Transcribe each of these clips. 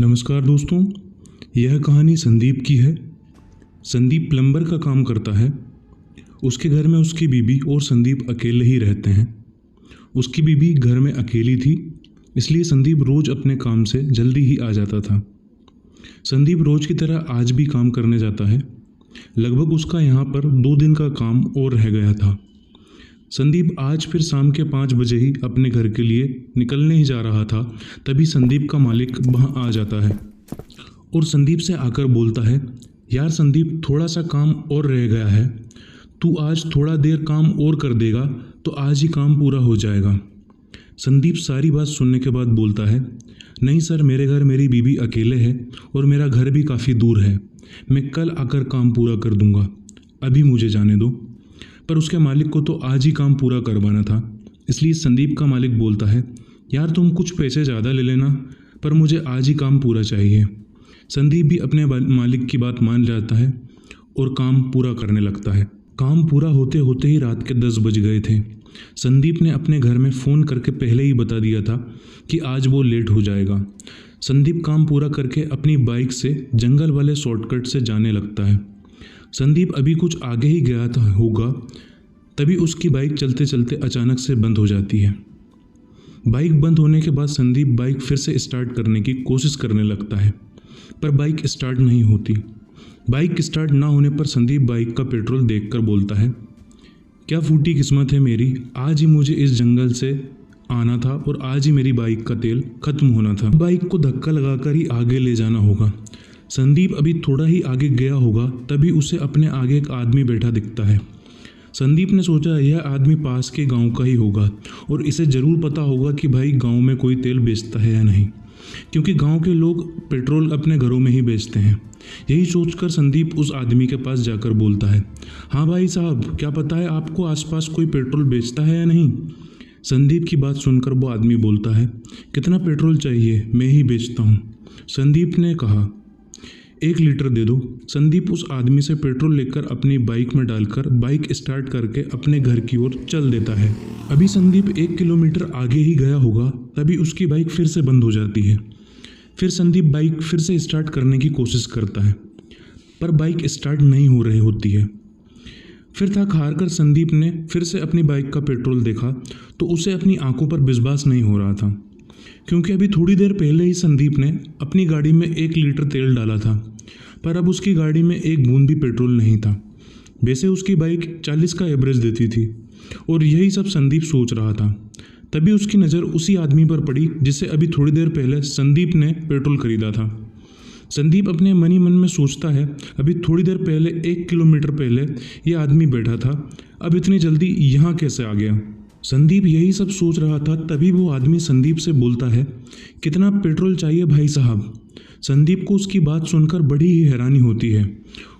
नमस्कार दोस्तों, यह कहानी संदीप की है। संदीप प्लम्बर का काम करता है। उसके घर में उसकी बीवी और संदीप अकेले ही रहते हैं। उसकी बीवी घर में अकेली थी, इसलिए संदीप रोज़ अपने काम से जल्दी ही आ जाता था। संदीप रोज़ की तरह आज भी काम करने जाता है। लगभग उसका यहाँ पर 2 दिन का काम और रह गया था। संदीप आज फिर शाम के 5 बजे ही अपने घर के लिए निकलने ही जा रहा था। तभी संदीप का मालिक वहाँ आ जाता है और संदीप से आकर बोलता है, यार संदीप, थोड़ा सा काम और रह गया है। तू आज थोड़ा देर काम और कर देगा तो आज ही काम पूरा हो जाएगा। संदीप सारी बात सुनने के बाद बोलता है, नहीं सर, मेरे घर मेरी बीवी अकेले है और मेरा घर भी काफ़ी दूर है। मैं कल आकर काम पूरा कर दूंगा, अभी मुझे जाने दो। पर उसके मालिक को तो आज ही काम पूरा करवाना था, इसलिए संदीप का मालिक बोलता है, यार तुम कुछ पैसे ज़्यादा ले लेना, पर मुझे आज ही काम पूरा चाहिए। संदीप भी अपने मालिक की बात मान जाता है और काम पूरा करने लगता है। काम पूरा होते होते ही रात के 10 बज गए थे। संदीप ने अपने घर में फ़ोन करके पहले ही बता दिया था कि आज वो लेट हो जाएगा। संदीप काम पूरा करके अपनी बाइक से जंगल वाले शॉर्टकट से जाने लगता है। संदीप अभी कुछ आगे ही गया था होगा, तभी उसकी बाइक चलते चलते अचानक से बंद हो जाती है। बाइक बंद होने के बाद संदीप बाइक फिर से स्टार्ट करने की कोशिश करने लगता है, पर बाइक स्टार्ट नहीं होती। बाइक स्टार्ट ना होने पर संदीप बाइक का पेट्रोल देखकर बोलता है, क्या फूटी किस्मत है मेरी, आज ही मुझे इस जंगल से आना था और आज ही मेरी बाइक का तेल खत्म होना था। बाइक को धक्का लगाकर ही आगे ले जाना होगा। संदीप अभी थोड़ा ही आगे गया होगा, तभी उसे अपने आगे एक आदमी बैठा दिखता है। संदीप ने सोचा यह आदमी पास के गांव का ही होगा और इसे ज़रूर पता होगा कि भाई गांव में कोई तेल बेचता है या नहीं, क्योंकि गांव के लोग पेट्रोल अपने घरों में ही बेचते हैं। यही सोचकर संदीप उस आदमी के पास जाकर बोलता है, हाँ भाई साहब, क्या पता है आपको आसपास कोई पेट्रोल बेचता है या नहीं। संदीप की बात सुनकर वो आदमी बोलता है, कितना पेट्रोल चाहिए, मैं ही बेचता हूँ। संदीप ने कहा, 1 लीटर दे दो। संदीप उस आदमी से पेट्रोल लेकर अपनी बाइक में डालकर बाइक स्टार्ट करके अपने घर की ओर चल देता है। अभी संदीप 1 किलोमीटर आगे ही गया होगा, तभी उसकी बाइक फिर से बंद हो जाती है। फिर संदीप बाइक फिर से स्टार्ट करने की कोशिश करता है, पर बाइक स्टार्ट नहीं हो रही होती है। फिर थक हार कर संदीप ने फिर से अपनी बाइक का पेट्रोल देखा तो उसे अपनी आंखों पर विश्वास नहीं हो रहा था, क्योंकि अभी थोड़ी देर पहले ही संदीप ने अपनी गाड़ी में 1 लीटर तेल डाला था, पर अब उसकी गाड़ी में एक बूंद भी पेट्रोल नहीं था। वैसे उसकी बाइक 40 का एवरेज देती थी और यही सब संदीप सोच रहा था। तभी उसकी नज़र उसी आदमी पर पड़ी जिससे अभी थोड़ी देर पहले संदीप ने पेट्रोल खरीदा था। संदीप अपने मन ही मन में सोचता है, अभी थोड़ी देर पहले 1 किलोमीटर पहले ये आदमी बैठा था, अब इतनी जल्दी यहाँ कैसे आ गया। संदीप यही सब सोच रहा था, तभी वो आदमी संदीप से बोलता है, कितना पेट्रोल चाहिए भाई साहब। संदीप को उसकी बात सुनकर बड़ी ही हैरानी होती है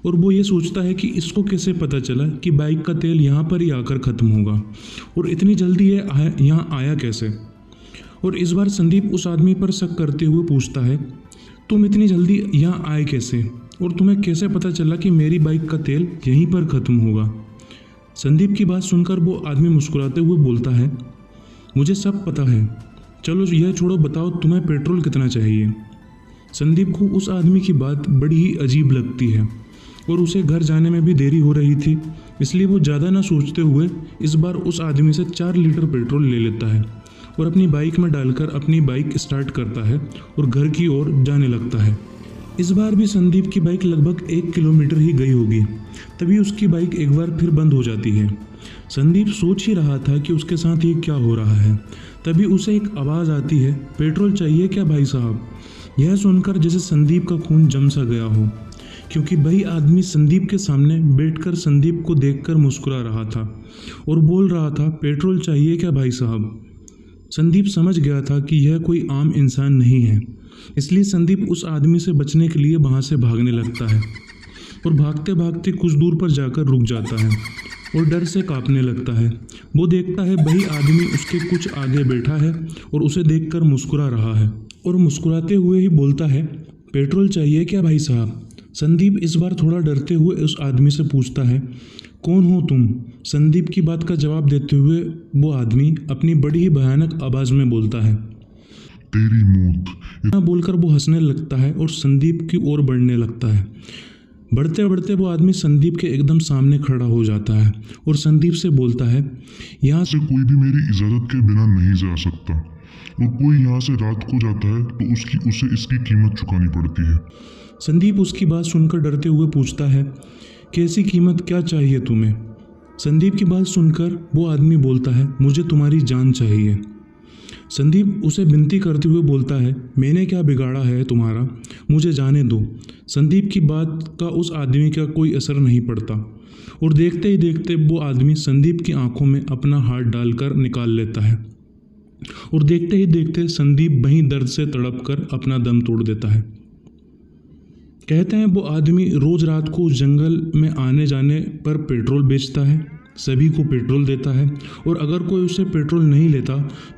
और वो ये सोचता है कि इसको कैसे पता चला कि बाइक का तेल यहाँ पर ही आकर ख़त्म होगा और इतनी जल्दी ये यहाँ आया कैसे। और इस बार संदीप उस आदमी पर शक करते हुए पूछता है, तुम इतनी जल्दी यहाँ आए कैसे और तुम्हें कैसे पता चला कि मेरी बाइक का तेल यहीं पर ख़त्म होगा। संदीप की बात सुनकर वो आदमी मुस्कुराते हुए बोलता है, मुझे सब पता है, चलो यह छोड़ो, बताओ तुम्हें पेट्रोल कितना चाहिए। संदीप को उस आदमी की बात बड़ी ही अजीब लगती है और उसे घर जाने में भी देरी हो रही थी, इसलिए वो ज़्यादा ना सोचते हुए इस बार उस आदमी से 4 लीटर पेट्रोल ले लेता है और अपनी बाइक में डालकर अपनी बाइक स्टार्ट करता है और घर की ओर जाने लगता है। इस बार भी संदीप की बाइक लगभग 1 किलोमीटर ही गई होगी, तभी उसकी बाइक एक बार फिर बंद हो जाती है। संदीप सोच ही रहा था कि उसके साथ ये क्या हो रहा है, तभी उसे एक आवाज़ आती है, पेट्रोल चाहिए क्या भाई साहब। यह सुनकर जैसे संदीप का खून जम सा गया हो, क्योंकि वही आदमी संदीप के सामने बैठकर संदीप को देखकर मुस्कुरा रहा था और बोल रहा था, पेट्रोल चाहिए क्या भाई साहब। संदीप समझ गया था कि यह कोई आम इंसान नहीं है, इसलिए संदीप उस आदमी से बचने के लिए वहाँ से भागने लगता है और भागते भागते कुछ दूर पर जाकर रुक जाता है और डर से कांपने लगता है। वो देखता है वही आदमी उसके कुछ आगे बैठा है और उसे देखकर मुस्कुरा रहा है और मुस्कुराते हुए ही बोलता है, पेट्रोल चाहिए क्या भाई साहब। संदीप इस बार थोड़ा डरते हुए उस आदमी से पूछता है, कौन हो तुम। संदीप की बात का जवाब देते हुए वो आदमी अपनी बड़ी ही भयानक आवाज़ में बोलता है, तेरी मौत। इतना बोलकर वो हंसने लगता है और संदीप की ओर बढ़ने लगता है। बढ़ते बढ़ते वो आदमी संदीप के एकदम सामने खड़ा हो जाता है और संदीप से बोलता है, यहाँ से कोई भी मेरी इजाज़त के बिना नहीं जा सकता, और कोई यहाँ से रात को जाता है तो उसे इसकी कीमत चुकानी पड़ती है। संदीप उसकी बात सुनकर डरते हुए पूछता है, कैसी कीमत, क्या चाहिए तुम्हें? संदीप की बात सुनकर वो आदमी बोलता है, मुझे तुम्हारी जान चाहिए। संदीप उसे विनती करते हुए बोलता है, मैंने क्या बिगाड़ा है तुम्हारा, मुझे जाने दो। संदीप की बात का उस आदमी का कोई असर नहीं पड़ता और देखते ही देखते वो आदमी संदीप की आंखों में अपना हाथ डालकर निकाल लेता है और देखते ही देखते संदीप वहीं दर्द से तड़प कर अपना दम तोड़ देता है। कहते हैं वो आदमी रोज रात को जंगल में आने जाने पर पेट्रोल बेचता है, सभी को पेट्रोल देता है, और अगर कोई उससे पेट्रोल नहीं लेता